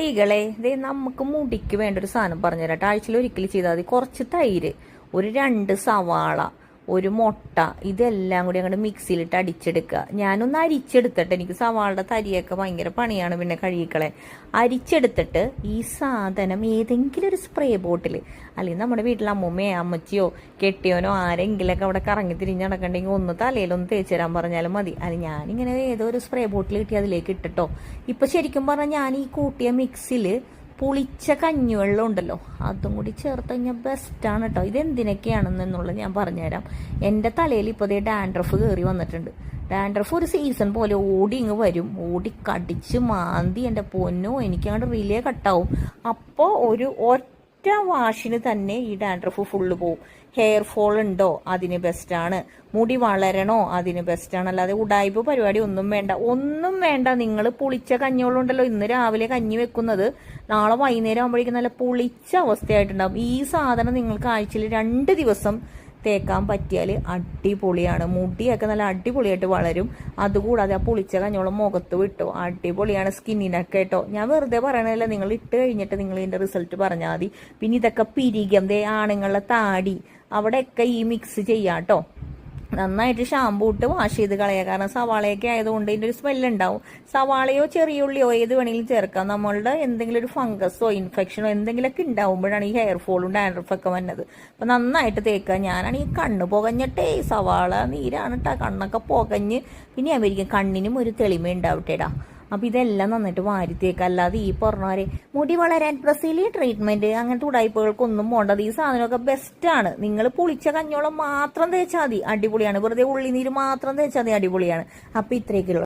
കുട്ടികളെ ഇതേ നമുക്ക് മുടിക്ക് വേണ്ട ഒരു സാധനം പറഞ്ഞുതരാം. ആഴ്ചയിൽ ഒരിക്കൽ ചെയ്താൽ മതി. കുറച്ച് തൈര്, ഒരു 2 സവാള, ഒരു മുട്ട, ഇതെല്ലാം കൂടി അങ്ങോട്ട് മിക്സിയിലിട്ട് അടിച്ചെടുക്കുക. ഞാനൊന്ന് അരിച്ചെടുത്തിട്ട്, എനിക്ക് സവാളയുടെ തരിയൊക്കെ ഭയങ്കര പണിയാണ് പിന്നെ കഴുകിക്കളെ. അരിച്ചെടുത്തിട്ട് ഈ സാധനം ഏതെങ്കിലും ഒരു സ്പ്രേ ബോട്ടിൽ, അല്ലെങ്കിൽ നമ്മുടെ വീട്ടിൽ അമ്മൂമ്മയോ അമ്മച്ചിയോ കെട്ടിയോനോ ആരെങ്കിലൊക്കെ അവിടെ കറങ്ങി തിരിഞ്ഞ് നടക്കണ്ടെങ്കിൽ ഒന്ന് തലയിലൊന്ന് തേച്ച് തരാൻ പറഞ്ഞാലും മതി. അത് ഞാനിങ്ങനെ ഏതോ ഒരു സ്പ്രേ ബോട്ടിൽ കിട്ടി അതിലേക്ക് ഇട്ടിട്ടോ. ഇപ്പൊ ശരിക്കും പറഞ്ഞാൽ ഞാൻ ഈ കൂട്ടിയ മിക്സിൽ പുളിച്ച കഞ്ഞിവെള്ളം ഉണ്ടല്ലോ, അതും കൂടി ചേർത്ത് കഴിഞ്ഞാൽ ബെസ്റ്റാണ് കേട്ടോ. ഇതെന്തിനൊക്കെയാണെന്നുള്ളത് ഞാൻ പറഞ്ഞുതരാം. എൻ്റെ തലയിൽ ഇപ്പോൾ ദേ ഡാൻഡ്രഫ് കയറി വന്നിട്ടുണ്ട്. ഡാൻഡ്രഫ് ഒരു സീസൺ പോലെ ഓടി ഇങ്ങ് വരും, ഓടി കടിച്ച് മാന്തി എൻ്റെ പൊന്നോ എനിക്കങ്ങോട്ട് റിലേ കട്ടാവും. അപ്പോൾ ഒരു ഒറ്റ വാഷിന് തന്നെ ഈ ഡാൻഡ്രഫ് ഫുള്ള് പോവും. ഹെയർ ഫോൾ ഉണ്ടോ അതിന് ബെസ്റ്റാണ്, മുടി വളരണോ അതിന് ബെസ്റ്റാണ്. അല്ലാതെ ഉടായ്പ പരിപാടി ഒന്നും വേണ്ട, ഒന്നും വേണ്ട. നിങ്ങൾ പുളിച്ച കഞ്ഞിവെള്ളമുണ്ടല്ലോ, ഇന്ന് രാവിലെ കഞ്ഞി വെക്കുന്നത് നാളെ വൈകുന്നേരം ആകുമ്പോഴേക്കും നല്ല പുളിച്ച അവസ്ഥയായിട്ടുണ്ടാവും. ഈ സാധനം നിങ്ങൾക്ക് ആഴ്ചയിൽ 2 ദിവസം തേക്കാൻ പറ്റിയാൽ അടിപൊളിയാണ്. മുടിയൊക്കെ നല്ല അടിപൊളിയായിട്ട് വളരും. അതുകൂടാതെ ആ പുളിച്ച കഞ്ഞോളം മുഖത്ത് വിട്ടോ, അടിപൊളിയാണ് സ്കിന്നിനൊക്കെ കേട്ടോ. ഞാൻ വെറുതെ പറയണതല്ല, നിങ്ങൾ ഇട്ട് കഴിഞ്ഞിട്ട് നിങ്ങൾ ഇതിന്റെ റിസൾട്ട് പറഞ്ഞാൽ മതി. പിന്നെ ഇതൊക്കെ പിരികം, ദേ ആണുങ്ങളുടെ താടി അവിടെയൊക്കെ ഈ മിക്സ് ചെയ്യാം കേട്ടോ. നന്നായിട്ട് ഷാമ്പൂ ഇട്ട് വാഷ് ചെയ്ത് കളയുക. കാരണം സവാളയൊക്കെ ആയതുകൊണ്ട് ഇതിൻ്റെ ഒരു സ്മെല്ലുണ്ടാവും. സവാളയോ ചെറിയ ഉള്ളിയോ ഏത് വേണമെങ്കിലും ചേർക്കാം. നമ്മളുടെ എന്തെങ്കിലും ഒരു ഫംഗസോ ഇൻഫെക്ഷനോ എന്തെങ്കിലുമൊക്കെ ഉണ്ടാവുമ്പോഴാണ് ഈ ഹെയർ ഫോളും ഡാൻഡ്രഫൊക്കെ വന്നത്. അപ്പം നന്നായിട്ട് തേക്കുക. ഞാനാണെങ്കിൽ കണ്ണ് പുകഞ്ഞിട്ടേ, സവാള നീരാണ് കേട്ടോ, കണ്ണൊക്കെ പുകഞ്ഞ്. പിന്നെ ഞാൻ വിചാരിക്കും കണ്ണിനും ഒരു തെളിമ ഉണ്ടാവട്ടെടാ. അപ്പം ഇതെല്ലാം നന്നായിട്ട് വാരിത്തേക്കുക. അല്ലാതെ ഈ പറഞ്ഞവരെ മുടി വളരാൻ ബ്രസീലിയൻ ട്രീറ്റ്മെന്റ് അങ്ങനത്തെ ഉടായ്പകൾക്കൊന്നും പോകേണ്ടത്. ഈ സാധനമൊക്കെ ബെസ്റ്റാണ്. നിങ്ങൾ പുളിച്ച കഞ്ഞോളം മാത്രം തേച്ചാൽ മതി, അടിപൊളിയാണ്. വെറുതെ ഉള്ളിനീര് മാത്രം തേച്ചാൽ മതി, അടിപൊളിയാണ്. അപ്പം ഇത്രയൊക്കെയുള്ളൂ.